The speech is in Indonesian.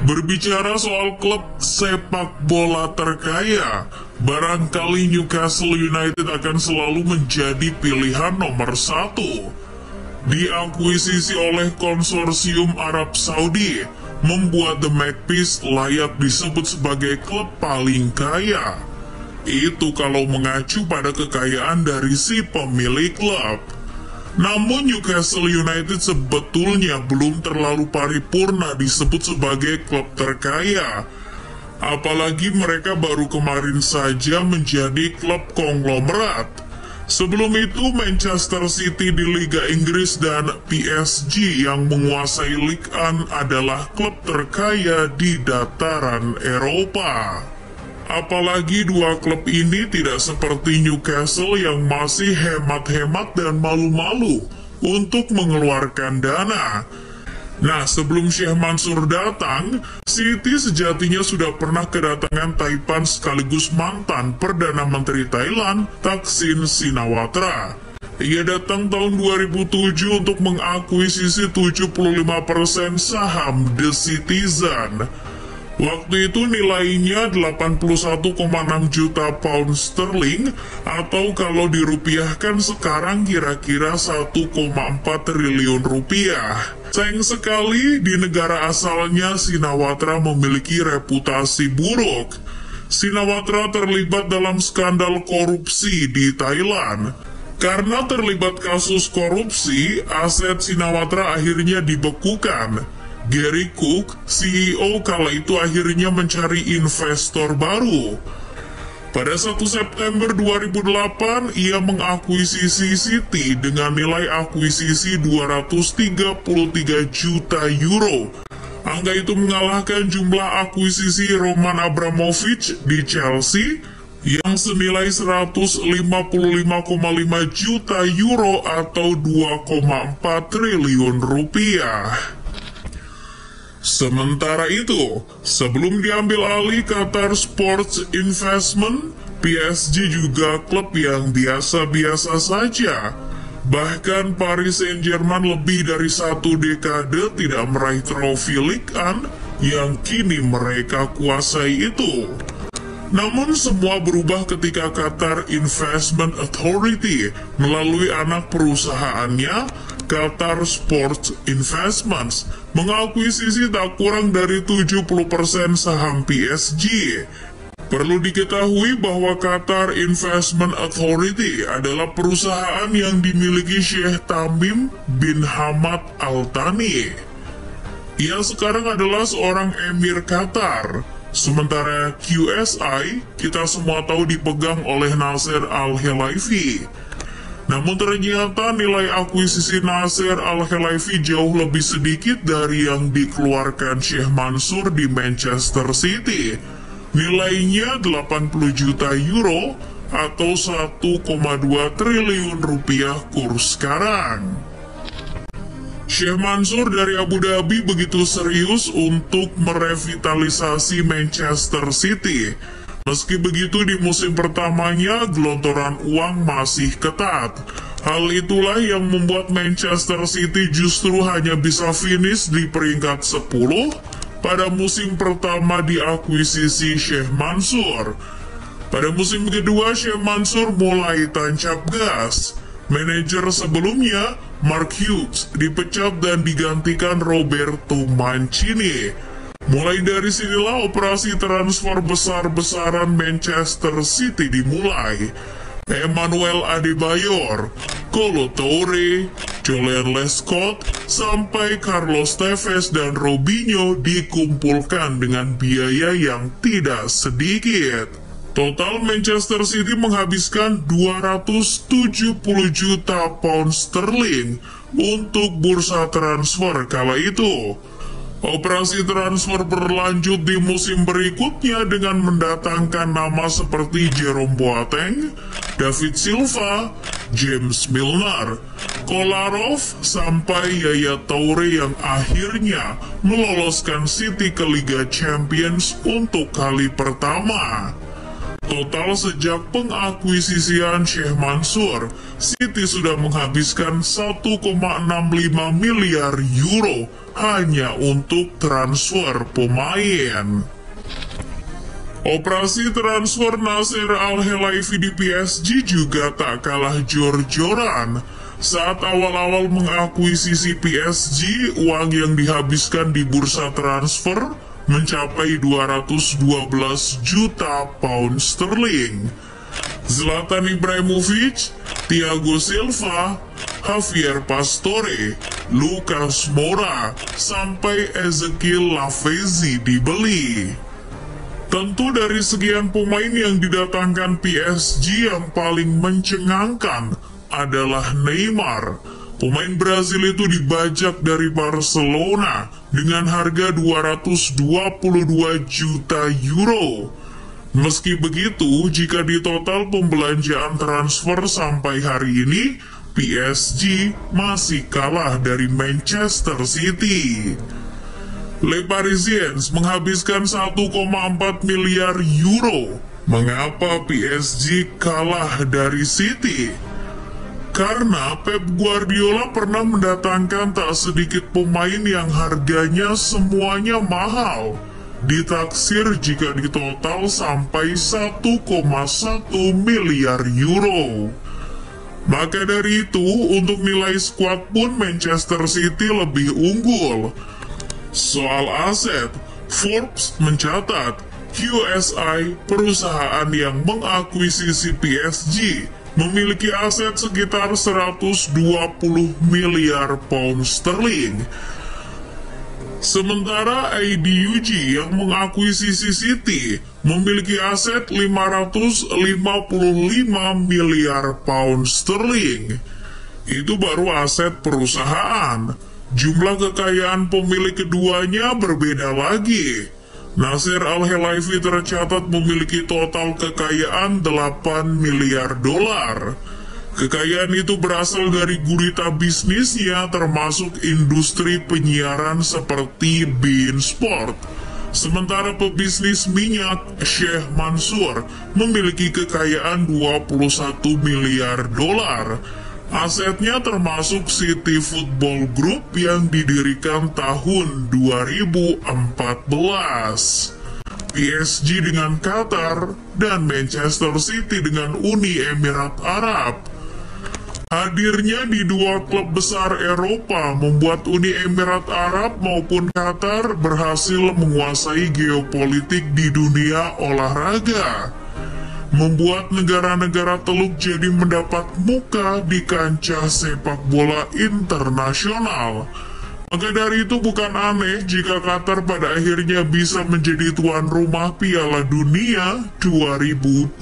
Berbicara soal klub sepak bola terkaya, barangkali Newcastle United akan selalu menjadi pilihan nomor satu. Diakuisisi oleh konsorsium Arab Saudi, membuat The Magpies layak disebut sebagai klub paling kaya. Itu kalau mengacu pada kekayaan dari si pemilik klub. Namun Newcastle United sebetulnya belum terlalu paripurna disebut sebagai klub terkaya. Apalagi mereka baru kemarin saja menjadi klub konglomerat. Sebelum itu Manchester City di Liga Inggris dan PSG yang menguasai Ligue 1 adalah klub terkaya di dataran Eropa. Apalagi dua klub ini tidak seperti Newcastle yang masih hemat-hemat dan malu-malu untuk mengeluarkan dana. Nah, sebelum Sheikh Mansur datang, City sejatinya sudah pernah kedatangan taipan sekaligus mantan Perdana Menteri Thailand, Thaksin Shinawatra. Ia datang tahun 2007 untuk mengakuisisi 75% saham The Citizen. Waktu itu nilainya 81,6 juta pound sterling atau kalau dirupiahkan sekarang kira-kira 1,4 triliun rupiah. Sayang sekali di negara asalnya Shinawatra memiliki reputasi buruk. Shinawatra terlibat dalam skandal korupsi di Thailand. Karena terlibat kasus korupsi, aset Shinawatra akhirnya dibekukan. Gary Cook, CEO kala itu akhirnya mencari investor baru. Pada 1 September 2008, ia mengakuisisi City dengan nilai akuisisi 233 juta euro. Angka itu mengalahkan jumlah akuisisi Roman Abramovich di Chelsea yang senilai 155,5 juta euro atau 2,4 triliun rupiah. Sementara itu, sebelum diambil alih Qatar Sports Investment, PSG juga klub yang biasa-biasa saja. Bahkan Paris Saint-Germain lebih dari 1 dekade tidak meraih trofi Ligue 1 yang kini mereka kuasai itu. Namun semua berubah ketika Qatar Investment Authority melalui anak perusahaannya, Qatar Sports Investments, mengakuisisi tak kurang dari 70% saham PSG. Perlu diketahui bahwa Qatar Investment Authority adalah perusahaan yang dimiliki Sheikh Tamim bin Hamad Al Thani. Ia sekarang adalah seorang emir Qatar. Sementara QSI, kita semua tahu dipegang oleh Nasser Al-Khelaifi. Namun ternyata nilai akuisisi Nasser Al-Khelaifi jauh lebih sedikit dari yang dikeluarkan Sheikh Mansur di Manchester City. Nilainya 80 juta euro atau 1,2 triliun rupiah kurs sekarang. Sheikh Mansur dari Abu Dhabi begitu serius untuk merevitalisasi Manchester City. Meski begitu di musim pertamanya gelontoran uang masih ketat. Hal itulah yang membuat Manchester City justru hanya bisa finish di peringkat 10 pada musim pertama diakuisisi Sheikh Mansur. Pada musim kedua Sheikh Mansur mulai tancap gas. Manajer sebelumnya, Mark Hughes, dipecat dan digantikan Roberto Mancini. Mulai dari sinilah operasi transfer besar-besaran Manchester City dimulai. Emmanuel Adebayor, Kolo Toure, Julian Lescott, sampai Carlos Tevez dan Robinho dikumpulkan dengan biaya yang tidak sedikit. Total Manchester City menghabiskan 270 juta pound sterling untuk bursa transfer kala itu. Operasi transfer berlanjut di musim berikutnya dengan mendatangkan nama seperti Jerome Boateng, David Silva, James Milner, Kolarov, sampai Yaya Toure yang akhirnya meloloskan City ke Liga Champions untuk kali pertama. Total sejak pengakuisisian Sheikh Mansur, City sudah menghabiskan 1,65 miliar euro hanya untuk transfer pemain. Operasi transfer Nasser Al-Khelaifi di PSG juga tak kalah jor-joran. Saat awal-awal mengakuisisi PSG, uang yang dihabiskan di bursa transfer mencapai 212 juta pound sterling. Zlatan Ibrahimovic, Thiago Silva, Javier Pastore, Lucas Moura, sampai Ezequiel Lavezzi dibeli. Tentu dari sekian pemain yang didatangkan PSG yang paling mencengangkan adalah Neymar. Pemain Brazil itu dibajak dari Barcelona dengan harga 222 juta euro. Meski begitu, jika ditotal pembelanjaan transfer sampai hari ini, PSG masih kalah dari Manchester City. Les Parisiens menghabiskan 1,4 miliar euro. Mengapa PSG kalah dari City? Karena Pep Guardiola pernah mendatangkan tak sedikit pemain yang harganya semuanya mahal. Ditaksir jika ditotal sampai 1,1 miliar euro. Maka dari itu, untuk nilai skuad pun Manchester City lebih unggul. Soal aset, Forbes mencatat QSI, perusahaan yang mengakuisisi PSG, memiliki aset sekitar 120 miliar pound sterling. Sementara IDUG yang mengakuisisi City memiliki aset 555 miliar pound sterling. Itu baru aset perusahaan. Jumlah kekayaan pemilik keduanya berbeda lagi. Nasser Al-Khelaifi tercatat memiliki total kekayaan 8 miliar dolar. Kekayaan itu berasal dari gurita bisnisnya termasuk industri penyiaran seperti beIN Sport. Sementara pebisnis minyak Sheikh Mansour memiliki kekayaan 21 miliar dolar. Asetnya termasuk City Football Group yang didirikan tahun 2014. PSG dengan Qatar dan Manchester City dengan Uni Emirat Arab. Hadirnya di dua klub besar Eropa membuat Uni Emirat Arab maupun Qatar berhasil menguasai geopolitik di dunia olahraga, membuat negara-negara Teluk jadi mendapat muka di kancah sepak bola internasional. Maka dari itu bukan aneh jika Qatar pada akhirnya bisa menjadi tuan rumah Piala Dunia 2022.